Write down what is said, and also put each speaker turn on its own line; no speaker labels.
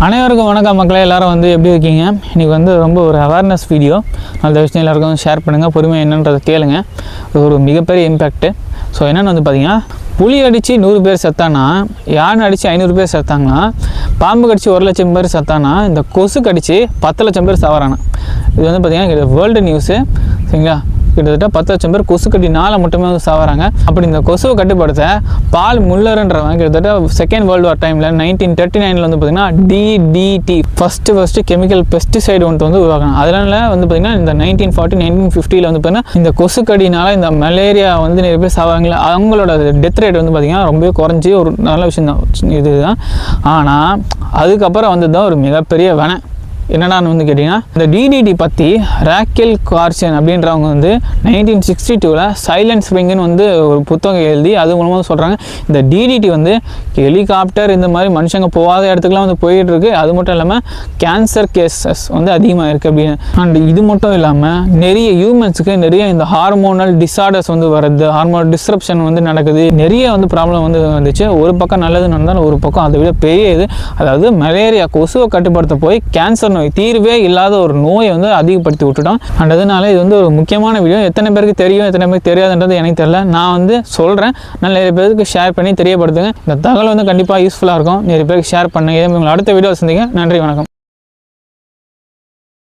அனைவருக்கும் வணக்கம் மக்களே, எல்லாரும் வந்து எப்படி இருக்கீங்க? இன்றைக்கி வந்து ரொம்ப ஒரு அவேர்னஸ் வீடியோ. நல்ல விஷயம் எல்லாருக்கும் ஷேர் பண்ணுங்கள், பொறுமையாக என்னன்றதை கேளுங்க. ஒரு மிகப்பெரிய இம்பேக்ட்டு. ஸோ என்னென்னு வந்து பார்த்திங்கன்னா, புலி அடித்து 100 பேர் செத்தானா, யானை அடித்து 500 பேர் செத்தாங்கன்னா, பாம்பு கடிச்சு 1,00,000 பேர் செத்தானா, இந்த கொசு கடிச்சு 10,00,000 பேர் சாவறானா. இது வந்து பார்த்திங்கன்னா இது வேர்ல்டு நியூஸு, சரிங்களா? கிட்டத்தட்ட 10,00,000 பேர் கொசு கட்டினால மட்டுமே வந்து சாவறாங்க. அப்படி இந்த கொசுவை கட்டுப்படுத்த பால் முல்லர்ன்றவங்க கிட்டத்தட்ட செகண்ட் வேர்ல்டு வார் டைமில் 1939 வந்து பார்த்திங்கன்னா DDT ஃபஸ்ட்டு கெமிக்கல் பெஸ்டிசைடு ஒன்று வந்து உருவாக்கணும். அதனால வந்து பார்த்திங்கன்னா இந்த 1940 1950 வந்து பார்த்திங்கன்னா இந்த கொசு கடினால இந்த மலேரியா வந்து நிறைய பேர் சாவாங்களா, அவங்களோட டெத் ரேட் வந்து பார்த்திங்கன்னா ரொம்பவே குறைஞ்சி ஒரு நல்ல விஷயம் தான் இதுதான். ஆனால் அதுக்கப்புறம் வந்து தான் ஒரு மிகப்பெரிய வேணை என்னென்னு வந்து கேட்டிங்கன்னா, இந்த DDT பற்றி ராக்கெல் கார்சன் அப்படின்றவங்க வந்து 1962 சைலண்ட் ஸ்ப்ரிங்குன்னு வந்து ஒரு புத்தகம் எழுதி அது மூலமாக சொல்கிறாங்க, இந்த DDT வந்து ஹெலிகாப்டர் இந்த மாதிரி மனுஷங்க போகாத இடத்துக்குலாம் வந்து போயிட்டுருக்கு. அது மட்டும் இல்லாமல் கேன்சர் கேசஸ் வந்து அதிகமாக இருக்குது அப்படின்னு. அண்ட் இது மட்டும் இல்லாமல் நிறைய ஹியூமன்ஸுக்கு நிறைய இந்த ஹார்மோனல் டிஸார்டர்ஸ் வந்து வருது, ஹார்மோனல் டிஸ்ரப்ஷன் வந்து நடக்குது, நிறைய வந்து ப்ராப்ளம் வந்து வந்துச்சு. ஒரு பக்கம் நல்லது நடந்தாலும் ஒரு பக்கம் அதை விட பெரிய இது, அதாவது மலேரியா கொசுவை கட்டுப்படுத்த போய் கேன்சர் நோய், தீர்வே இல்லாத ஒரு நோயை வந்து அதிகப்படுத்தி விட்டுட்டோம். அண்ட் அதனால இது வந்து ஒரு முக்கியமான வீடியோ. எத்தனை பேருக்கு தெரியும் எத்தனை பேருக்கு தெரியாதுன்றது எனக்கு தெரியல. நான் வந்து சொல்கிறேன், நிறைய பேருக்கு ஷேர் பண்ணி தெரியப்படுத்துங்க. இந்த தகவல் வந்து கண்டிப்பாக யூஸ்ஃபுல்லாக இருக்கும். நிறைய பேருக்கு ஷேர் பண்ணுங்க. அடுத்த வீடியோ சந்திங்க. நன்றி, வணக்கம்.